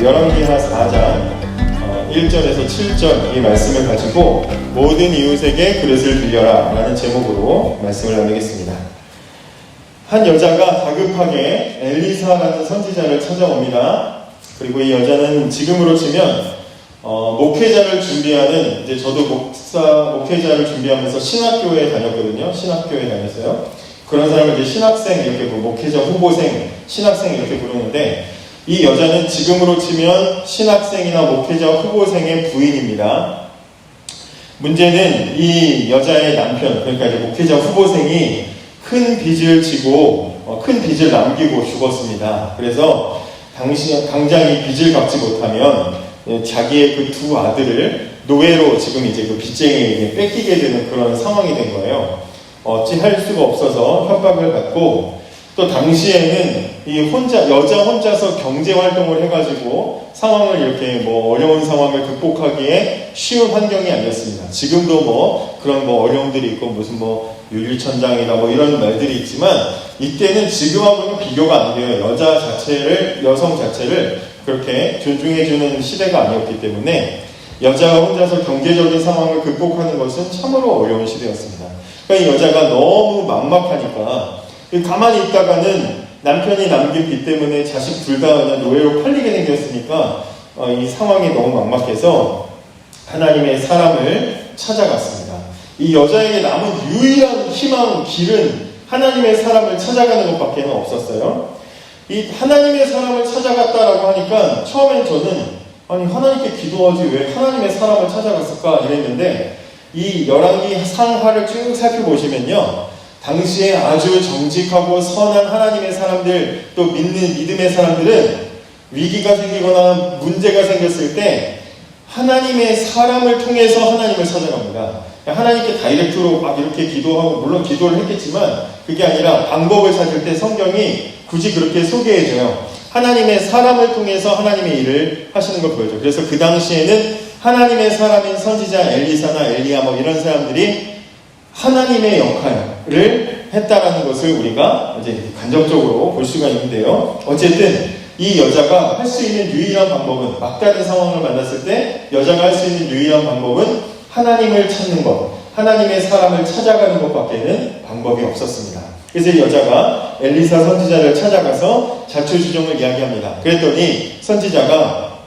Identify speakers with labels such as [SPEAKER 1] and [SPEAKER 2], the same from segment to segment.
[SPEAKER 1] 열왕기하 4장 1절에서 7절 이 말씀을 가지고 모든 이웃에게 그릇을 빌려라 라는 제목으로 말씀을 나누겠습니다. 한 여자가 다급하게 엘리사라는 선지자를 찾아옵니다. 그리고 이 여자는 지금으로 치면 목회자를 준비하는, 이제 저도 목회자를 준비하면서 신학교에 다녔거든요. 신학교에 다녔어요. 그런 사람을 이제 신학생, 이렇게 목회자 후보생, 신학생 이렇게 부르는데, 이 여자는 지금으로 치면 신학생이나 목회자 후보생의 부인입니다. 문제는 이 여자의 남편, 그러니까 이제 목회자 후보생이 큰 빚을 지고, 큰 빚을 남기고 죽었습니다. 그래서 당장 이 빚을 갚지 못하면 자기의 그 두 아들을 노예로 지금 이제 그 빚쟁이에게 뺏기게 되는 그런 상황이 된 거예요. 어찌할 수가 없어서 협박을 받고, 또 당시에는 이 여자 혼자서 경제 활동을 해가지고 상황을 이렇게 어려운 상황을 극복하기에 쉬운 환경이 아니었습니다. 지금도 그런 어려움들이 있고 무슨 유일천장이다 이런 말들이 있지만, 이때는 지금하고는 비교가 안 돼요. 여성 자체를 그렇게 존중해주는 시대가 아니었기 때문에 여자가 혼자서 경제적인 상황을 극복하는 것은 참으로 어려운 시대였습니다. 그러니까 이 여자가 너무 막막하니까 가만히 있다가는 남편이 남긴 빚 때문에 자식 둘 다 그냥 노예로 팔리게 생겼으니까 이 상황이 너무 막막해서 하나님의 사람을 찾아갔습니다. 이 여자에게 남은 유일한 희망, 길은 하나님의 사람을 찾아가는 것밖에 없었어요. 이 하나님의 사람을 찾아갔다라고 하니까 처음엔 저는 하나님께 기도하지 왜 하나님의 사람을 찾아갔을까 이랬는데, 이 열왕기 상하를 쭉 살펴보시면요, 당시에 아주 정직하고 선한 하나님의 사람들, 또 믿음의 사람들은 위기가 생기거나 문제가 생겼을 때 하나님의 사람을 통해서 하나님을 찾아갑니다. 하나님께 다이렉트로 막 이렇게 기도하고, 물론 기도를 했겠지만 그게 아니라 방법을 찾을 때 성경이 굳이 그렇게 소개해줘요. 하나님의 사람을 통해서 하나님의 일을 하시는 걸 보여줘요. 그래서 그 당시에는 하나님의 사람인 선지자 엘리사나 엘리야 이런 사람들이 하나님의 역할을 했다라는 것을 우리가 이제 간접적으로 볼 수가 있는데요. 어쨌든 이 여자가 할 수 있는 유일한 방법은, 막다른 상황을 만났을 때 여자가 할 수 있는 유일한 방법은 하나님을 찾는 것, 하나님의 사람을 찾아가는 것밖에는 방법이 없었습니다. 그래서 이 여자가 엘리사 선지자를 찾아가서 자초지종을 이야기합니다. 그랬더니 선지자가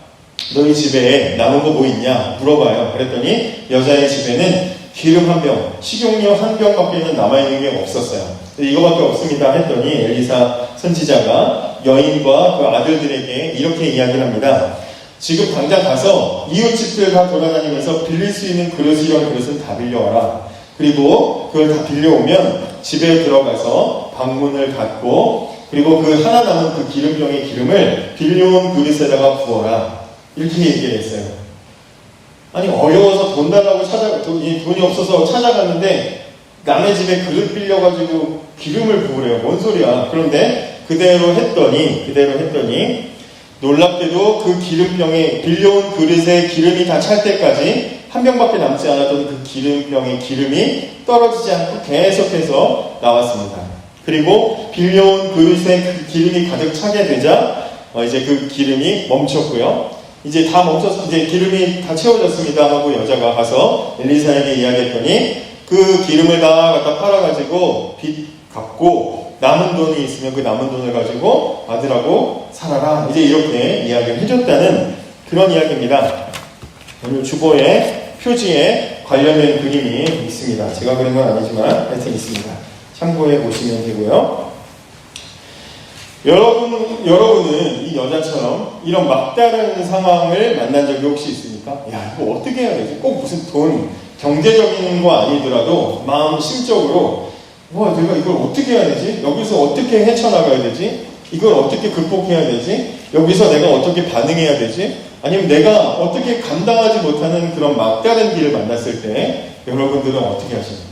[SPEAKER 1] 너희 집에 남은 거 뭐 있냐 물어봐요. 그랬더니 여자의 집에는 기름 한 병, 식용유 한 병밖에는 남아있는 게 없었어요. 이거밖에 없습니다 했더니 엘리사 선지자가 여인과 그 아들들에게 이렇게 이야기를 합니다. 지금 당장 가서 이웃집들 다 돌아다니면서 빌릴 수 있는 그릇이랑 그릇은 다 빌려와라. 그리고 그걸 다 빌려오면 집에 들어가서 방문을 닫고, 그리고 그 하나 남은 그 기름병의 기름을 빌려온 그릇에다가 부어라. 이렇게 얘기를 했어요. 어려워서 돈 달라고 돈이 없어서 찾아갔는데 남의 집에 그릇 빌려가지고 기름을 부으래요. 뭔 소리야. 그런데 그대로 했더니 놀랍게도 그 기름병에 빌려온 그릇에 기름이 다 찰 때까지 한 병밖에 남지 않았던 그 기름병의 기름이 떨어지지 않고 계속해서 나왔습니다. 그리고 빌려온 그릇에 그 기름이 가득 차게 되자 이제 그 기름이 멈췄고요. 이제 다 멈춰서 이제 기름이 다 채워졌습니다 하고 여자가 가서 엘리사에게 이야기했더니 그 기름을 다 갖다 팔아가지고 빚 갚고 남은 돈이 있으면 그 남은 돈을 가지고 아들하고 살아라. 이제 이렇게 이야기를 해줬다는 그런 이야기입니다. 오늘 주보에 표지에 관련된 그림이 있습니다. 제가 그린 건 아니지만 하여튼 있습니다. 참고해 보시면 되고요. 여러분은 이 여자처럼 이런 막다른 상황을 만난 적이 혹시 있습니까? 이거 어떻게 해야 되지? 꼭 무슨 돈, 경제적인 거 아니더라도 마음 심적으로 내가 이걸 어떻게 해야 되지? 여기서 어떻게 헤쳐나가야 되지? 이걸 어떻게 극복해야 되지? 여기서 내가 어떻게 반응해야 되지? 아니면 내가 어떻게 감당하지 못하는 그런 막다른 길을 만났을 때 여러분들은 어떻게 하십니까?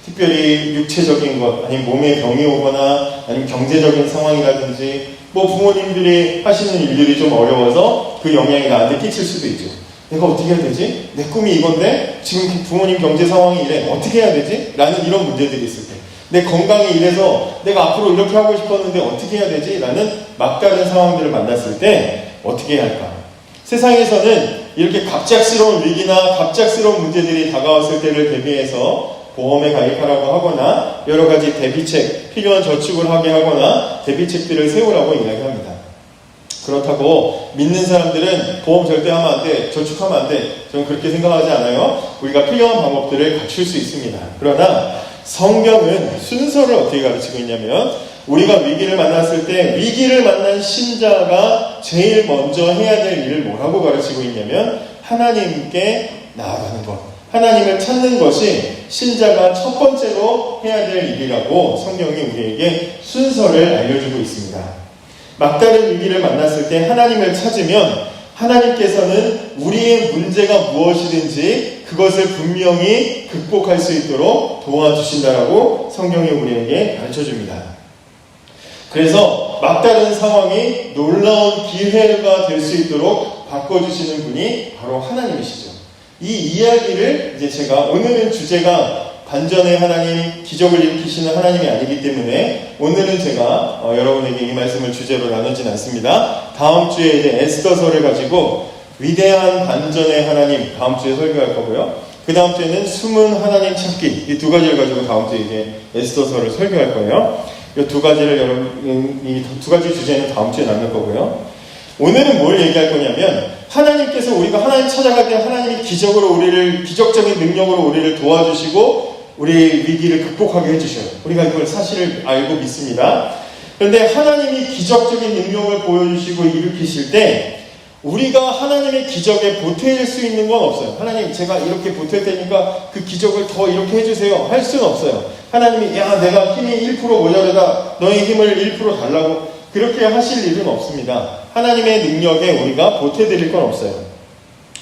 [SPEAKER 1] 특별히 육체적인 것, 아니면 몸에 병이 오거나 아니면 경제적인 상황이라든지 부모님들이 하시는 일들이 좀 어려워서 그 영향이 나한테 끼칠 수도 있죠. 내가 어떻게 해야 되지? 내 꿈이 이건데 지금 부모님 경제 상황이 이래. 어떻게 해야 되지? 라는 이런 문제들이 있을 때, 내 건강이 이래서 내가 앞으로 이렇게 하고 싶었는데 어떻게 해야 되지? 라는 막다른 상황들을 만났을 때 어떻게 해야 할까? 세상에서는 이렇게 갑작스러운 위기나 갑작스러운 문제들이 다가왔을 때를 대비해서 보험에 가입하라고 하거나 여러 가지 대비책, 필요한 저축을 하게 하거나 대비책들을 세우라고 이야기합니다. 그렇다고 믿는 사람들은 보험 절대 하면 안 돼, 저축하면 안 돼. 저는 그렇게 생각하지 않아요. 우리가 필요한 방법들을 갖출 수 있습니다. 그러나 성경은 순서를 어떻게 가르치고 있냐면 우리가 위기를 만났을 때 위기를 만난 신자가 제일 먼저 해야 될 일을 뭐라고 가르치고 있냐면 하나님께 나아가는 것, 하나님을 찾는 것이 신자가 첫 번째로 해야 될 일이라고 성경이 우리에게 순서를 알려주고 있습니다. 막다른 위기를 만났을 때 하나님을 찾으면 하나님께서는 우리의 문제가 무엇이든지 그것을 분명히 극복할 수 있도록 도와주신다라고 성경이 우리에게 가르쳐줍니다. 그래서 막다른 상황이 놀라운 기회가 될 수 있도록 바꿔주시는 분이 바로 하나님이시죠. 이 이야기를 이제 제가 오늘은 주제가 반전의 하나님, 기적을 일으키시는 하나님이 아니기 때문에 오늘은 제가 여러분에게 이 말씀을 주제로 나누진 않습니다. 다음 주에 이제 에스더서를 가지고 위대한 반전의 하나님 다음 주에 설교할 거고요. 그 다음 주에는 숨은 하나님 찾기, 이 두 가지를 가지고 다음 주에 이제 에스더서를 설교할 거예요. 이 두 가지를 이 두 가지 주제는 다음 주에 나눌 거고요. 오늘은 뭘 얘기할 거냐면 하나님께서 우리가 하나님 찾아갈 때 하나님이 기적적인 능력으로 우리를 도와주시고 우리의 위기를 극복하게 해주셔요. 우리가 이걸 사실을 알고 믿습니다. 그런데 하나님이 기적적인 능력을 보여주시고 일으키실 때 우리가 하나님의 기적에 보태질 수 있는 건 없어요. 하나님 제가 이렇게 보탤 테니까 그 기적을 더 이렇게 해주세요 할 수는 없어요. 하나님이 야 내가 힘이 1% 모자르다 너의 힘을 1% 달라고 그렇게 하실 일은 없습니다. 하나님의 능력에 우리가 보태드릴 건 없어요.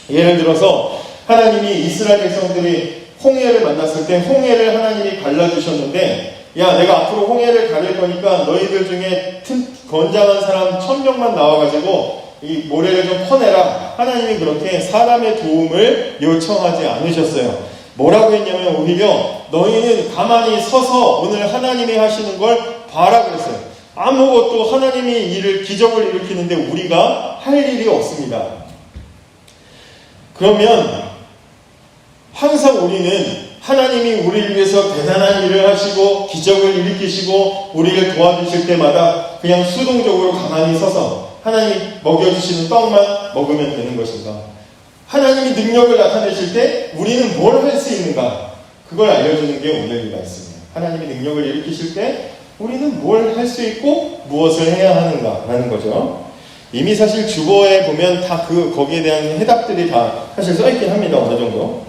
[SPEAKER 1] 예를 들어서 하나님이 이스라엘 백성들이 홍해를 만났을 때 홍해를 하나님이 갈라주셨는데 야 내가 앞으로 홍해를 가릴 거니까 너희들 중에 건장한 사람 1000명만 나와가지고 이 모래를 좀 퍼내라. 하나님이 그렇게 사람의 도움을 요청하지 않으셨어요. 뭐라고 했냐면 오히려 너희는 가만히 서서 오늘 하나님이 하시는 걸 봐라 그랬어요. 아무것도 하나님이 기적을 일으키는데 우리가 할 일이 없습니다. 그러면 항상 우리는 하나님이 우리를 위해서 대단한 일을 하시고 기적을 일으키시고 우리를 도와주실 때마다 그냥 수동적으로 가만히 서서 하나님이 먹여주시는 떡만 먹으면 되는 것인가? 하나님이 능력을 나타내실 때 우리는 뭘 할 수 있는가? 그걸 알려주는 게 오늘 이 말씀이에요. 하나님이 능력을 일으키실 때 우리는 뭘 할 수 있고 무엇을 해야 하는가라는 거죠. 이미 사실 주보에 보면 다 거기에 대한 해답들이 다 사실 써있긴 합니다. 어느 정도.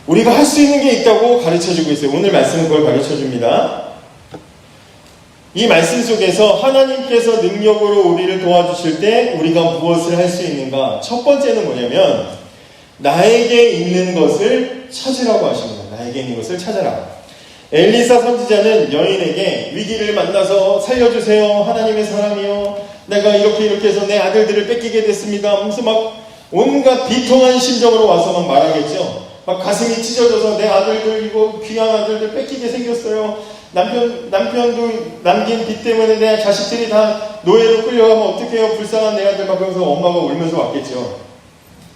[SPEAKER 1] 우리가 할 수 있는 게 있다고 가르쳐주고 있어요. 오늘 말씀은 그걸 가르쳐줍니다. 이 말씀 속에서 하나님께서 능력으로 우리를 도와주실 때 우리가 무엇을 할 수 있는가? 첫 번째는 뭐냐면 나에게 있는 것을 찾으라고 하십니다. 나에게 있는 것을 찾아라. 엘리사 선지자는 여인에게 위기를 만나서 살려주세요. 하나님의 사람이요. 내가 이렇게 해서 내 아들들을 뺏기게 됐습니다. 무슨 막 온갖 비통한 심정으로 와서 막 말하겠죠. 막 가슴이 찢어져서 내 아들들 이거 귀한 아들들 뺏기게 생겼어요. 남편도 남긴 빚 때문에 내 자식들이 다 노예로 끌려가면 어떡해요. 불쌍한 내 아들 막 그러면서 엄마가 울면서 왔겠죠.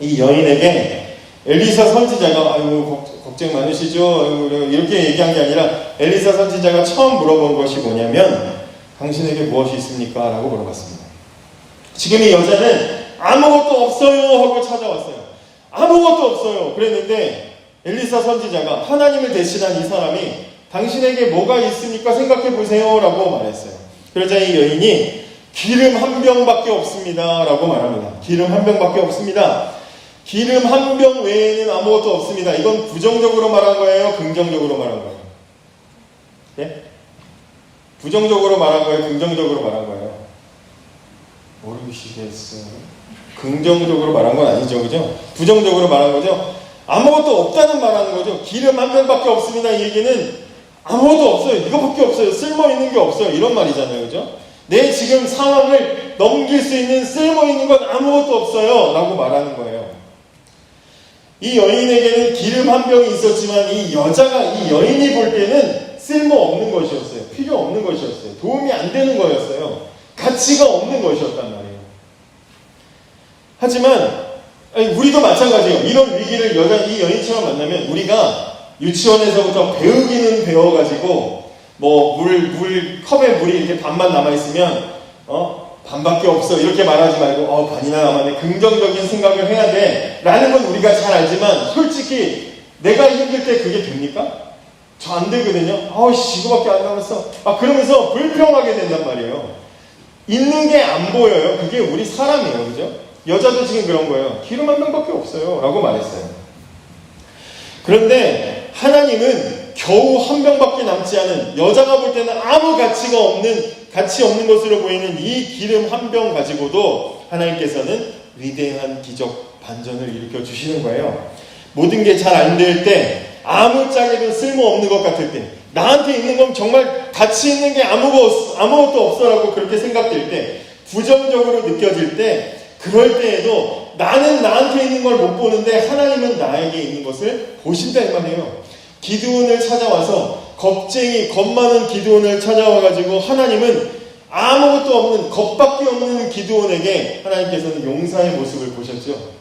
[SPEAKER 1] 이 여인에게 엘리사 선지자가 아이고 걱정 많으시죠? 아이고, 이렇게 얘기한 게 아니라 엘리사 선지자가 처음 물어본 것이 뭐냐면 당신에게 무엇이 있습니까? 라고 물어봤습니다. 지금 이 여자는 아무것도 없어요 하고 찾아왔어요. 아무것도 없어요. 그랬는데 엘리사 선지자가 하나님을 대신한 이 사람이 당신에게 뭐가 있습니까? 생각해 보세요 라고 말했어요. 그러자 이 여인이 기름 한 병밖에 없습니다 라고 말합니다. 기름 한 병밖에 없습니다. 기름 한 병 외에는 아무것도 없습니다. 이건 부정적으로 말한 거예요? 긍정적으로 말한 거예요? 네? 부정적으로 말한 거예요? 긍정적으로 말한 거예요? 모르시겠어요? 긍정적으로 말한 건 아니죠, 그죠? 부정적으로 말한 거죠? 아무것도 없다는 말하는 거죠. 기름 한 병밖에 없습니다. 이 얘기는 아무것도 없어요. 이거밖에 없어요. 쓸모있는 게 없어요. 이런 말이잖아요, 그죠? 내 지금 상황을 넘길 수 있는 쓸모있는 건 아무것도 없어요. 라고 말하는 거예요. 이 여인에게는 기름 한 병이 있었지만 이 여인이 볼 때는 쓸모없는 것이었어요. 필요 없는 것이었어요. 도움이 안 되는 거였어요. 가치가 없는 것이었단 말이에요. 하지만 아니, 우리도 마찬가지예요. 이런 위기를 이 여인처럼 만나면 우리가 유치원에서부터 배우기는 배워가지고 뭐 컵에 물이 이렇게 반만 남아있으면 반밖에 없어 이렇게 말하지 말고 반이나 남았네 긍정적인 생각을 해야 돼 라는 건 우리가 잘 알지만 솔직히 내가 힘들 때 그게 됩니까? 저 안 되거든요. 이거밖에 안 남았어. 그러면서 불평하게 된단 말이에요. 있는 게 안 보여요. 그게 우리 사람이에요. 그죠? 여자도 지금 그런 거예요. 기름 한 병밖에 없어요. 라고 말했어요. 그런데 하나님은 겨우 한 병밖에 남지 않은 여자가 볼 때는 아무 가치 없는 것으로 보이는 이 기름 한 병 가지고도 하나님께서는 위대한 기적 반전을 일으켜 주시는 거예요. 모든 게 잘 안 될 때, 아무짝에도 쓸모없는 것 같을 때, 나한테 있는 건 정말 가치 있는 게 아무것도 없어라고 그렇게 생각될 때, 부정적으로 느껴질 때, 그럴 때에도 나는 나한테 있는 걸 못 보는데 하나님은 나에게 있는 것을 보신다 이 말이에요. 기드온을 찾아와서 겁 많은 기드온을 찾아와가지고 하나님은 아무것도 없는 겁밖에 없는 기드온에게 하나님께서는 용사의 모습을 보셨죠.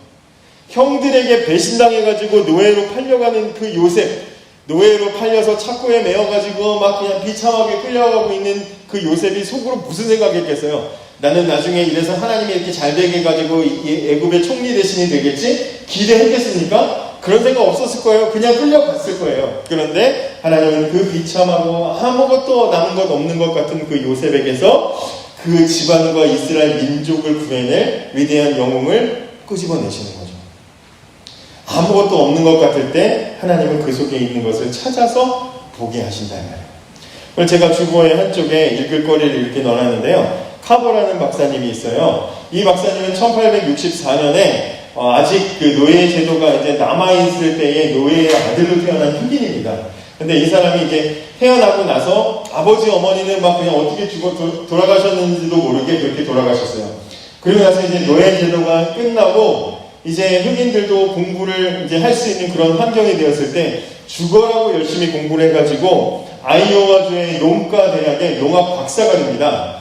[SPEAKER 1] 형들에게 배신당해가지고 노예로 팔려가는 그 요셉, 노예로 팔려서 착고에 매어가지고 막 그냥 비참하게 끌려가고 있는 그 요셉이 속으로 무슨 생각했겠어요? 나는 나중에 이래서 하나님이 이렇게 잘 되게 해가지고 애굽의 총리 대신이 되겠지? 기대했겠습니까? 그런 생각 없었을 거예요. 그냥 끌려갔을 거예요. 그런데 하나님은 그 비참하고 아무것도 남은 것 없는 것 같은 그 요셉에게서 그 집안과 이스라엘 민족을 구해낼 위대한 영웅을 끄집어내시는 거죠. 아무것도 없는 것 같을 때 하나님은 그 속에 있는 것을 찾아서 보게 하신다는 거예요. 그걸 제가 주보의 한쪽에 읽을 거리를 이렇게 넣어놨는데요. 카보라는 박사님이 있어요. 이 박사님은 1864년에 아직 그 노예 제도가 이제 남아있을 때의 노예의 아들로 태어난 흑인입니다. 근데 이 사람이 이제 태어나고 나서 아버지 어머니는 막 그냥 어떻게 돌아가셨는지도 모르게 그렇게 돌아가셨어요. 그리고 나서 이제 노예 제도가 끝나고 이제 흑인들도 공부를 이제 할 수 있는 그런 환경이 되었을 때 죽어라고 열심히 공부를 해가지고 아이오와주의 농가 대학의 농학 박사가 됩니다.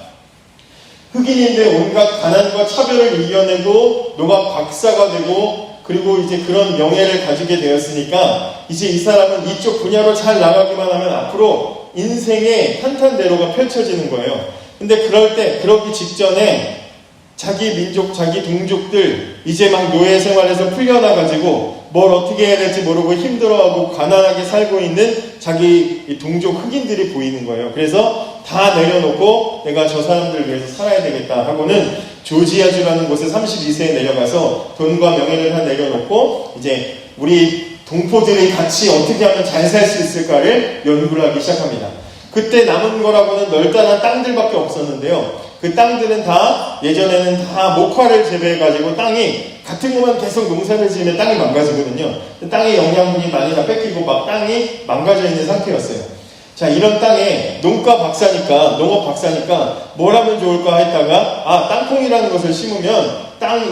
[SPEAKER 1] 흑인인데 온갖 가난과 차별을 이겨내고 농학 박사가 되고 그리고 이제 그런 명예를 가지게 되었으니까 이제 이 사람은 이쪽 분야로 잘 나가기만 하면 앞으로 인생의 탄탄대로가 펼쳐지는 거예요. 근데 그러기 직전에 자기 민족, 자기 동족들 이제 막 노예 생활에서 풀려나가지고 뭘 어떻게 해야 될지 모르고 힘들어하고 가난하게 살고 있는 자기 동족 흑인들이 보이는 거예요. 그래서 다 내려놓고 내가 저 사람들을 위해서 살아야 되겠다 하고는 조지아주라는 곳에 32세에 내려가서 돈과 명예를 다 내려놓고 이제 우리 동포들이 같이 어떻게 하면 잘 살 수 있을까를 연구를 하기 시작합니다. 그때 남은 거라고는 널따란 땅들밖에 없었는데요. 그 땅들은 다 예전에는 다 목화를 재배해가지고 땅이 같은 것만 계속 농사를 지으면 땅이 망가지거든요. 땅의 영양분이 많이 다 뺏기고 막 땅이 망가져 있는 상태였어요. 자, 이런 땅에 농업 박사니까 뭘 하면 좋을까 했다가 땅콩이라는 것을 심으면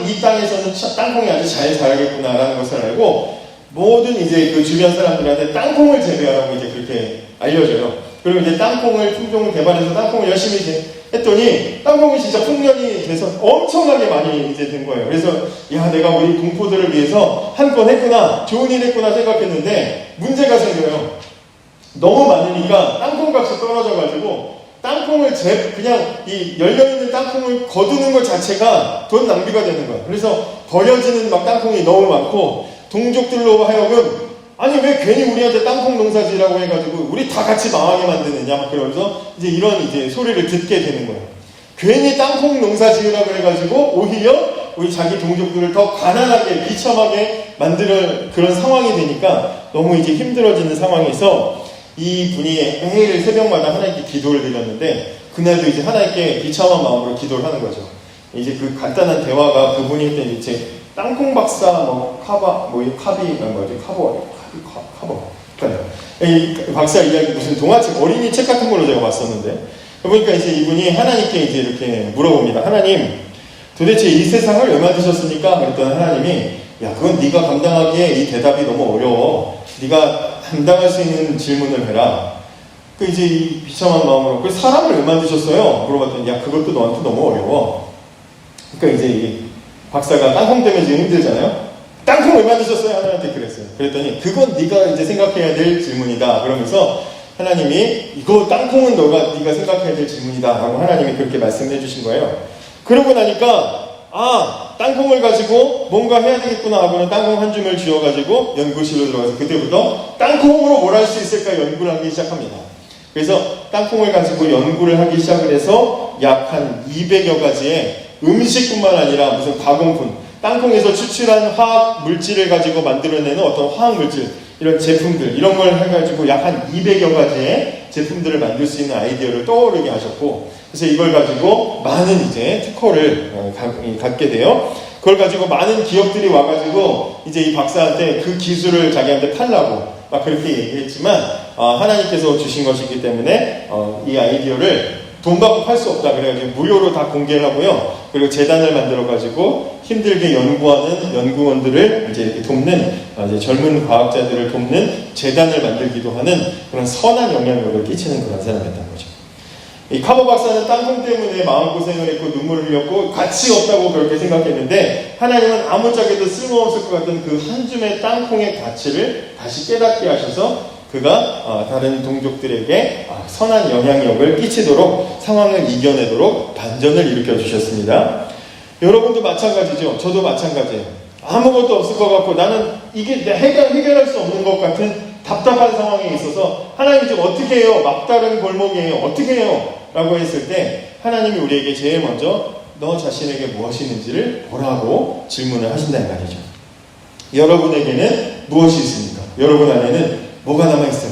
[SPEAKER 1] 이 땅에서는 땅콩이 아주 잘 자라겠구나라는 것을 알고 모든 이제 그 주변 사람들한테 땅콩을 재배하라고 이제 그렇게 알려줘요. 그리고 이제 땅콩을 품종을 개발해서 땅콩을 열심히 했더니 땅콩이 진짜 풍년이 돼서 엄청나게 많이 이제 된 거예요. 그래서 내가 우리 동포들을 위해서 한 건 했구나, 좋은 일 했구나 생각했는데 문제가 생겨요. 너무 많으니까 땅콩 값이 떨어져가지고 땅콩을 그냥 이 열려있는 땅콩을 거두는 것 자체가 돈 낭비가 되는 거예요. 그래서 버려지는 막 땅콩이 너무 많고 동족들로 하여금 아니 왜 괜히 우리한테 땅콩 농사지라고 해가지고 우리 다 같이 망하게 만드느냐 막 그러면서 이제 이런 이제 소리를 듣게 되는 거예요. 괜히 땅콩 농사 지으라고 해가지고 오히려 우리 자기 동족들을 더 가난하게 비참하게 만드는 그런 상황이 되니까 너무 이제 힘들어지는 상황에서 이 분이 매일 새벽마다 하나님께 기도를 드렸는데 그날도 이제 하나님께 비참한 마음으로 기도를 하는 거죠. 이제 그 간단한 대화가 그분이 했던 이제 땅콩 박사 카버 이 박사 이야기 무슨 동화책 어린이 책 같은 걸로 제가 봤었는데 그러니까 이제 이분이 하나님께 이제 이렇게 물어봅니다. 하나님 도대체 이 세상을 왜 만드셨습니까? 그랬더니 하나님이 그건 네가 감당하기에 이 대답이 너무 어려워. 네가 감당할 수 있는 질문을 해라. 그 이제 이 비참한 마음으로 그 사람을 왜 만드셨어요? 물어봤더니 그것도 너한테 너무 어려워. 그러니까 이제 박사가 땅콩 때문에 지금 힘들잖아요. 땅콩 왜 만드셨어요? 하나님한테 그랬어요. 그랬더니 그건 네가 이제 생각해야 될 질문이다. 그러면서 하나님이 이거 땅콩은 네가 생각해야 될 질문이다 라고 하나님이 그렇게 말씀해 주신 거예요. 그러고 나니까 땅콩을 가지고 뭔가 해야 되겠구나 하고는 땅콩 한 줌을 쥐어가지고 연구실로 들어가서 그때부터 땅콩으로 뭘 할 수 있을까 연구를 하기 시작합니다. 그래서 땅콩을 가지고 연구를 하기 시작을 해서 약 한 200여 가지의 음식뿐만 아니라 무슨 가공품, 땅콩에서 추출한 화학 물질을 가지고 만들어내는 어떤 화학 물질, 이런 제품들, 이런 걸 해가지고 약 한 200여 가지의 제품들을 만들 수 있는 아이디어를 떠오르게 하셨고, 그래서 이걸 가지고 많은 이제 특허를 갖게 돼요. 그걸 가지고 많은 기업들이 와가지고 이제 이 박사한테 그 기술을 자기한테 팔라고 막 그렇게 얘기했지만, 하나님께서 주신 것이기 때문에 이 아이디어를 돈 받고 팔 수 없다 그래가지고 무료로 다 공개를 하고요. 그리고 재단을 만들어가지고 힘들게 연구하는 연구원들을 이제 이렇게 돕는, 이제 젊은 과학자들을 돕는 재단을 만들기도 하는 그런 선한 영향력을 끼치는 그런 사람이었던 거죠. 이 카보 박사는 땅콩 때문에 마음고생을 했고 눈물을 흘렸고 가치 없다고 그렇게 생각했는데, 하나님은 아무짝에도 쓸모없을 것 같은 그 한 줌의 땅콩의 가치를 다시 깨닫게 하셔서 그가 다른 동족들에게 선한 영향력을 끼치도록, 상황을 이겨내도록 반전을 일으켜 주셨습니다. 여러분도 마찬가지죠. 저도 마찬가지예요. 아무것도 없을 것 같고 나는 이게 해결할 수 없는 것 같은 답답한 상황에 있어서 하나님 지금 어떻게 해요? 막다른 골목이에요. 어떻게 해요? 라고 했을 때 하나님이 우리에게 제일 먼저 너 자신에게 무엇이 있는지를 보라고 질문을 하신다는 말이죠. 여러분에게는 무엇이 있습니까? 여러분 안에는 뭐가 남아있어요?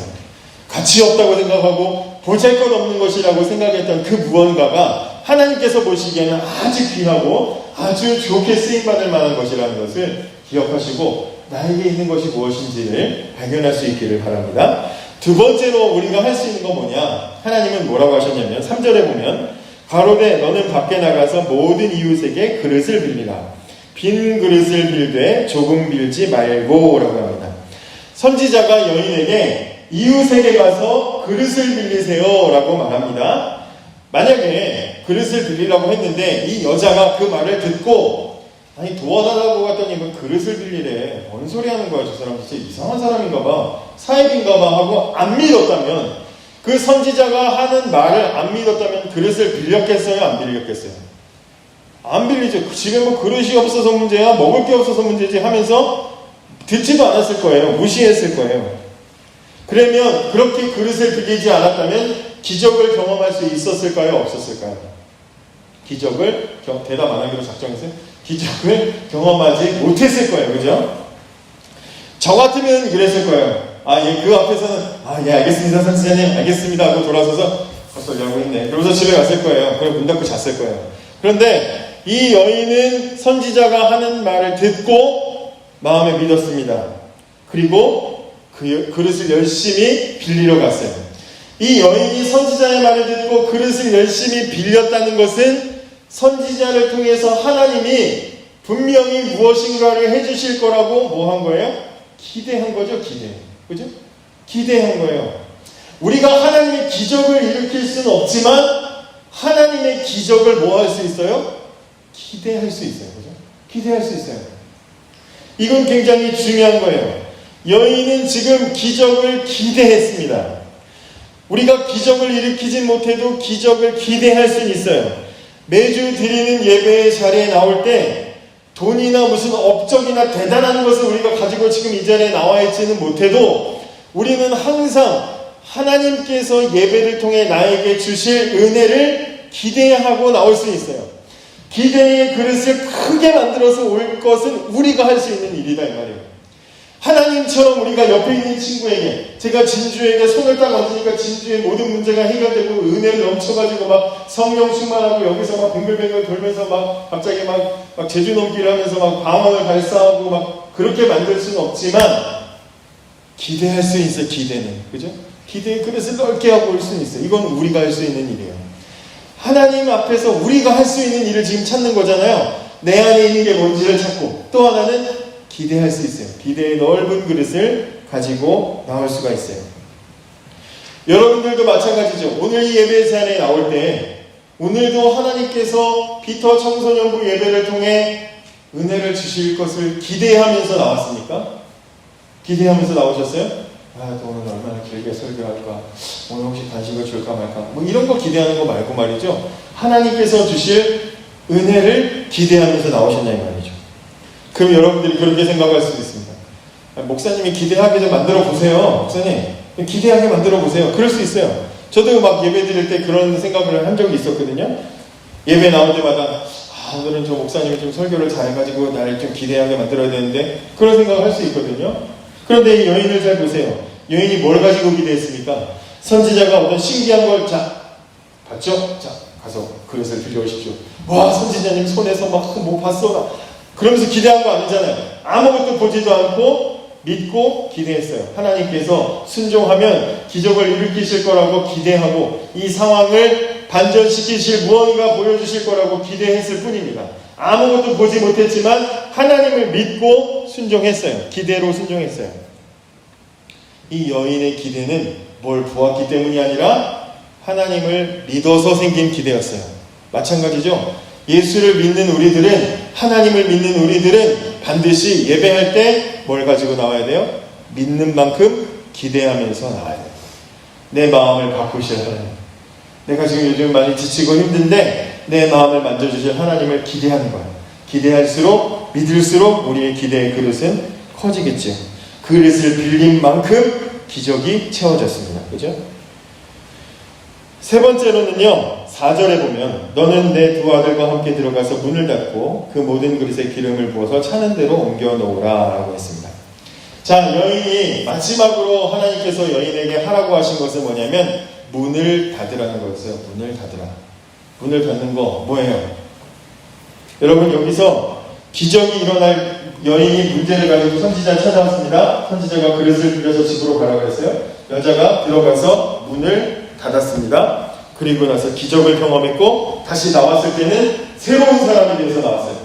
[SPEAKER 1] 가치 없다고 생각하고 보잘것없는 것이라고 생각했던 그 무언가가 하나님께서 보시기에는 아주 귀하고 아주 좋게 쓰임받을 만한 것이라는 것을 기억하시고 나에게 있는 것이 무엇인지를 발견할 수 있기를 바랍니다. 두 번째로 우리가 할 수 있는 건 뭐냐? 하나님은 뭐라고 하셨냐면 3절에 보면 가로되 너는 밖에 나가서 모든 이웃에게 그릇을 빌리라. 빈 그릇을 빌되 조금 빌지 말고 라고 합니다. 선지자가 여인에게 이웃에게 가서 그릇을 빌리세요 라고 말합니다. 만약에 그릇을 빌리라고 했는데 이 여자가 그 말을 듣고 아니 도와달라고 했더니 그 그릇을 빌리래, 뭔 소리 하는 거야, 저 사람 진짜 이상한 사람인가 봐, 사입인가 봐 하고 안 믿었다면, 그 선지자가 하는 말을 안 믿었다면 그릇을 빌렸겠어요? 안 빌렸겠어요? 안 빌리죠. 집에 뭐 그릇이 없어서 문제야, 먹을 게 없어서 문제지 하면서 듣지도 않았을 거예요. 무시했을 거예요. 그러면 그렇게 그릇을 빌리지 않았다면 기적을 경험할 수 있었을까요? 없었을까요? 기적을 대답 안 하기로 작정했어요? 기적을 경험하지 못했을 거예요. 그죠? 저 같으면 그랬을 거예요. 그 앞에서는 예 알겠습니다 선생님 알겠습니다 하고 돌아서서 헛소리하고 있네 그러면서 집에 갔을 거예요. 그럼 문 닫고 잤을 거예요. 그런데 이 여인은 선지자가 하는 말을 듣고 마음에 믿었습니다. 그리고 그 그릇을 열심히 빌리러 갔어요. 이 여인이 선지자의 말을 듣고 그릇을 열심히 빌렸다는 것은 선지자를 통해서 하나님이 분명히 무엇인가를 해주실 거라고 뭐 한 거예요? 기대한 거죠. 그죠? 기대한 거예요. 우리가 하나님의 기적을 일으킬 수는 없지만 하나님의 기적을 뭐 할 수 있어요? 기대할 수 있어요. 그죠? 기대할 수 있어요. 이건 굉장히 중요한 거예요. 여인은 지금 기적을 기대했습니다. 우리가 기적을 일으키진 못해도 기적을 기대할 수 있어요. 매주 드리는 예배의 자리에 나올 때 돈이나 무슨 업적이나 대단한 것을 우리가 가지고 지금 이 자리에 나와 있지는 못해도 우리는 항상 하나님께서 예배를 통해 나에게 주실 은혜를 기대하고 나올 수 있어요. 기대의 그릇을 크게 만들어서 올 것은 우리가 할 수 있는 일이다 이 말이에요. 하나님처럼 우리가 옆에 있는 친구에게, 제가 진주에게 손을 딱 얹으니까 진주의 모든 문제가 해결되고 은혜를 넘쳐가지고 막 성령 충만하고 여기서 막 뱅글뱅글 돌면서 막 갑자기 막 제주 넘기를 하면서 막 방언을 발사하고 막 그렇게 만들 수는 없지만 기대할 수 있어요. 기대는. 그죠? 기대의 그릇을 넓게 하고 올 수는 있어요. 이건 우리가 할 수 있는 일이에요. 하나님 앞에서 우리가 할 수 있는 일을 지금 찾는 거잖아요. 내 안에 있는 게 뭔지를 찾고, 또 하나는 기대할 수 있어요. 기대의 넓은 그릇을 가지고 나올 수가 있어요. 여러분들도 마찬가지죠. 오늘 이 예배 자리에 나올 때 오늘도 하나님께서 피터 청소년부 예배를 통해 은혜를 주실 것을 기대하면서 나왔습니까? 기대하면서 나오셨어요? 아, 또 오늘 얼마나 길게 설교할까? 오늘 혹시 간식을 줄까 말까? 뭐 이런 거 기대하는 거 말고 말이죠. 하나님께서 주실 은혜를 기대하면서 나오셨냐 이 말이죠. 그럼 여러분들이 그렇게 생각할 수도 있습니다. 목사님이 기대하게 좀 만들어 보세요. 목사님 기대하게 만들어 보세요. 그럴 수 있어요. 저도 막 예배 드릴 때 그런 생각을 한 적이 있었거든요. 예배 나올 때마다 오늘은 저 목사님이 좀 설교를 잘해가지고 나를 좀 기대하게 만들어야 되는데 그런 생각을 할 수 있거든요. 그런데 이 여인을 잘 보세요. 여인이 뭘 가지고 기대했습니까? 선지자가 어떤 신기한 걸 봤죠? 가서 그릇을 들려오십시오. 와, 선지자님 손에서 막 뭐 봤어? 그러면서 기대한 거 아니잖아요. 아무것도 보지도 않고 믿고 기대했어요. 하나님께서 순종하면 기적을 일으키실 거라고 기대하고 이 상황을 반전시키실 무언가 보여주실 거라고 기대했을 뿐입니다. 아무것도 보지 못했지만 하나님을 믿고 순종했어요. 기대로 순종했어요. 이 여인의 기대는 뭘 보았기 때문이 아니라 하나님을 믿어서 생긴 기대였어요. 마찬가지죠. 예수를 믿는 우리들은, 하나님을 믿는 우리들은 반드시 예배할 때 뭘 가지고 나와야 돼요? 믿는 만큼 기대하면서 나와야 돼요. 내 마음을 바꾸실 하나님. 내가 지금 요즘 많이 지치고 힘든데 내 마음을 만져주실 하나님을 기대하는 거예요. 기대할수록, 믿을수록 우리의 기대의 그릇은 커지겠죠. 그릇을 빌린 만큼 기적이 채워졌습니다. 그죠? 세 번째로는요, 4절에 보면 너는 내 두 아들과 함께 들어가서 문을 닫고 그 모든 그릇에 기름을 부어서 차는 대로 옮겨 놓으라 라고 했습니다. 자, 여인이 마지막으로 하나님께서 여인에게 하라고 하신 것은 뭐냐면 문을 닫으라는 거였어요. 문을 닫으라. 문을 닫는 거 뭐예요? 여러분, 여기서 기적이 일어날 여인이 문제를 가지고 선지자를 찾아왔습니다. 선지자가 그릇을 빌려서 집으로 가라고 했어요. 여자가 들어가서 문을 닫았습니다. 그리고 나서 기적을 경험했고 다시 나왔을 때는 새로운 사람이 되어서 나왔어요.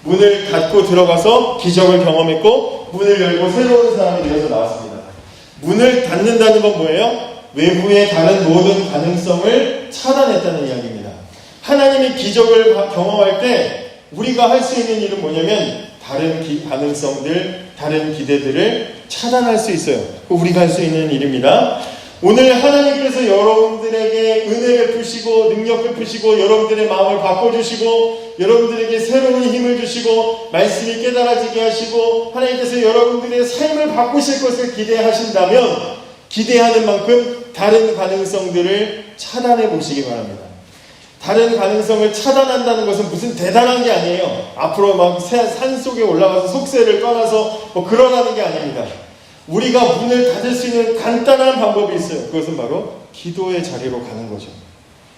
[SPEAKER 1] 문을 닫고 들어가서 기적을 경험했고 문을 열고 새로운 사람이 되어서 나왔습니다. 문을 닫는다는 건 뭐예요? 외부의 다른 모든 가능성을 차단했다는 이야기입니다. 하나님의 기적을 경험할 때 우리가 할 수 있는 일은 뭐냐면 다른 가능성들, 다른 기대들을 차단할 수 있어요. 우리가 할 수 있는 일입니다. 오늘 하나님께서 여러분들에게 은혜 베푸시고 능력 베푸시고 여러분들의 마음을 바꿔주시고 여러분들에게 새로운 힘을 주시고 말씀이 깨달아지게 하시고 하나님께서 여러분들의 삶을 바꾸실 것을 기대하신다면 기대하는 만큼 다른 가능성들을 차단해 보시기 바랍니다. 다른 가능성을 차단한다는 것은 무슨 대단한 게 아니에요. 앞으로 막 산속에 올라가서 속세를 떠나서 뭐 그러라는 게 아닙니다. 우리가 문을 닫을 수 있는 간단한 방법이 있어요. 그것은 바로 기도의 자리로 가는 거죠.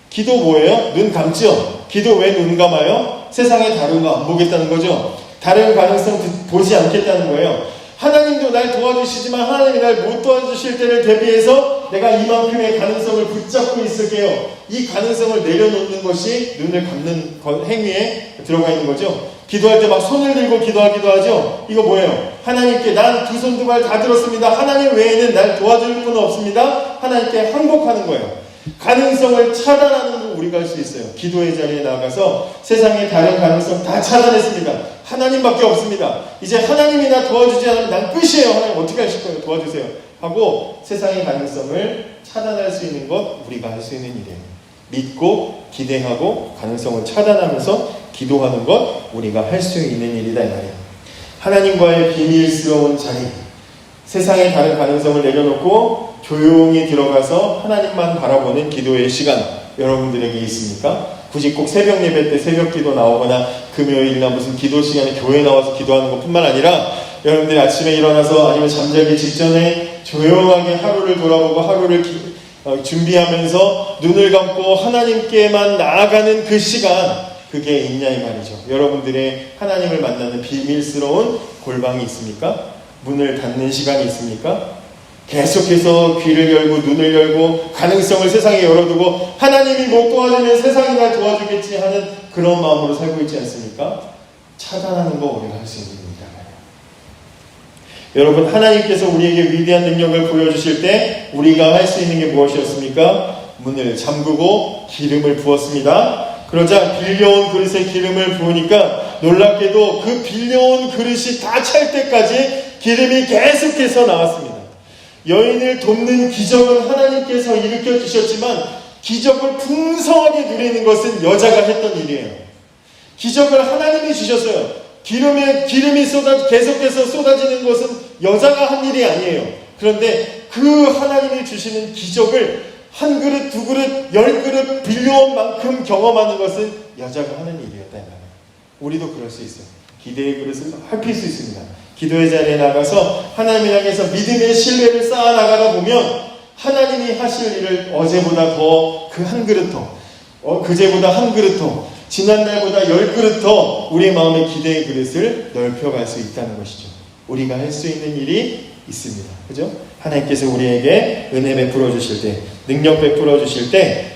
[SPEAKER 1] 기도 뭐예요? 눈 감죠? 기도 왜 눈 감아요? 세상에 다른 거 안 보겠다는 거죠. 다른 가능성 보지 않겠다는 거예요. 하나님도 날 도와주시지만 하나님이 날 못 도와주실 때를 대비해서 내가 이만큼의 가능성을 붙잡고 있을게요. 이 가능성을 내려놓는 것이 눈을 감는 행위에 들어가 있는 거죠. 기도할 때 막 손을 들고 기도하기도 하죠. 이거 뭐예요? 하나님께 난 두 손 두 발 다 들었습니다. 하나님 외에는 날 도와줄 분은 없습니다. 하나님께 항복하는 거예요. 가능성을 차단하는 거 우리가 할 수 있어요. 기도의 자리에 나가서 세상의 다른 가능성 다 차단했습니다. 하나님밖에 없습니다. 이제 하나님이 나 도와주지 않으면 난 끝이에요. 하나님 어떻게 하실 거예요? 도와주세요. 하고 세상의 가능성을 차단할 수 있는 것 우리가 할 수 있는 일이에요. 믿고 기대하고 가능성을 차단하면서 기도하는 것 우리가 할 수 있는 일이다 이 말이에요. 하나님과의 비밀스러운 자리, 세상의 다른 가능성을 내려놓고 조용히 들어가서 하나님만 바라보는 기도의 시간 여러분들에게 있습니까? 굳이 꼭 새벽 예배 때 새벽 기도 나오거나 금요일이나 무슨 기도 시간에 교회 나와서 기도하는 것뿐만 아니라 여러분들이 아침에 일어나서 아니면 잠자기 직전에 조용하게 하루를 돌아보고 하루를 준비하면서 눈을 감고 하나님께만 나아가는 그 시간, 그게 있냐 이 말이죠. 여러분들의 하나님을 만나는 비밀스러운 골방이 있습니까? 문을 닫는 시간이 있습니까? 계속해서 귀를 열고 눈을 열고 가능성을 세상에 열어두고 하나님이 못 도와주면 세상이 날 도와주겠지 하는 그런 마음으로 살고 있지 않습니까? 차단하는 거 우리가 할 수 있는 일입니다. 여러분, 하나님께서 우리에게 위대한 능력을 보여주실 때 우리가 할 수 있는 게 무엇이었습니까? 문을 잠그고 기름을 부었습니다. 그러자 빌려온 그릇에 기름을 부으니까 놀랍게도 그 빌려온 그릇이 다 찰 때까지 기름이 계속해서 나왔습니다. 여인을 돕는 기적은 하나님께서 일으켜 주셨지만 기적을 풍성하게 누리는 것은 여자가 했던 일이에요. 기적을 하나님이 주셨어요. 기름이 계속해서 쏟아지는 것은 여자가 한 일이 아니에요. 그런데 그 하나님이 주시는 기적을 한 그릇, 두 그릇, 10그릇 빌려온 만큼 경험하는 것은 여자가 하는 일이었다. 우리도 그럴 수 있어요. 기대의 그릇을 넓힐 수 있습니다. 기도의 자리에 나가서 하나님을 향해서 믿음의 신뢰를 쌓아 나가다 보면 하나님이 하실 일을 어제보다 더 그 한 그릇 더, 그제보다 한 그릇 더, 지난날보다 10그릇 더 우리의 마음의 기대의 그릇을 넓혀갈 수 있다는 것이죠. 우리가 할 수 있는 일이 있습니다. 그죠? 하나님께서 우리에게 은혜 베풀어 주실 때, 능력 베풀어 주실 때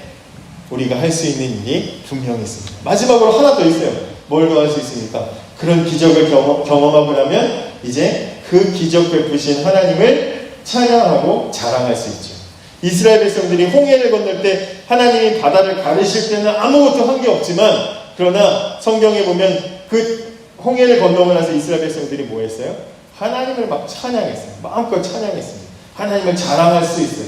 [SPEAKER 1] 우리가 할 수 있는 일이 분명히 있습니다. 마지막으로 하나 더 있어요. 뭘 더 할 수 있습니까? 그런 기적을 경험하고 나면 이제 그 기적 베푸신 하나님을 찬양하고 자랑할 수 있죠. 이스라엘 백성들이 홍해를 건널 때 하나님이 바다를 가르실 때는 아무것도 한 게 없지만, 그러나 성경에 보면 그 홍해를 건너고 나서 이스라엘 백성들이 뭐 했어요? 하나님을 막 찬양했어요. 마음껏 찬양했습니다. 하나님을 자랑할 수 있어요.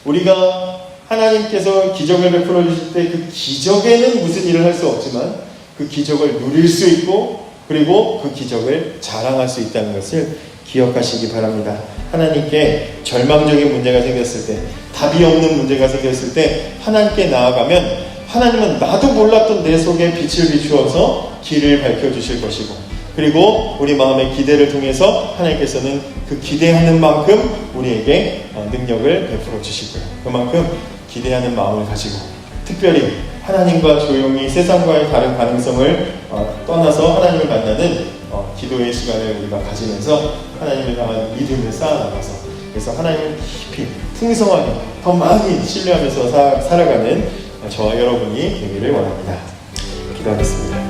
[SPEAKER 1] 우리가 하나님께서 기적을 베풀어 주실 때 그 기적에는 무슨 일을 할 수 없지만 그 기적을 누릴 수 있고, 그리고 그 기적을 자랑할 수 있다는 것을 기억하시기 바랍니다. 하나님께 절망적인 문제가 생겼을 때, 답이 없는 문제가 생겼을 때 하나님께 나아가면 하나님은 나도 몰랐던 내 속에 빛을 비추어서 길을 밝혀주실 것이고, 그리고 우리 마음의 기대를 통해서 하나님께서는 그 기대하는 만큼 우리에게 능력을 베풀어 주실 거예요. 그만큼 기대하는 마음을 가지고 특별히 하나님과 조용히 세상과의 다른 가능성을 떠나서 하나님을 만나는 기도의 시간을 우리가 가지면서 하나님을 향한 믿음을 쌓아나가서, 그래서 하나님을 깊이 풍성하게 더 많이 신뢰하면서 살아가는 저와 여러분이 되기를 원합니다. 기도하겠습니다.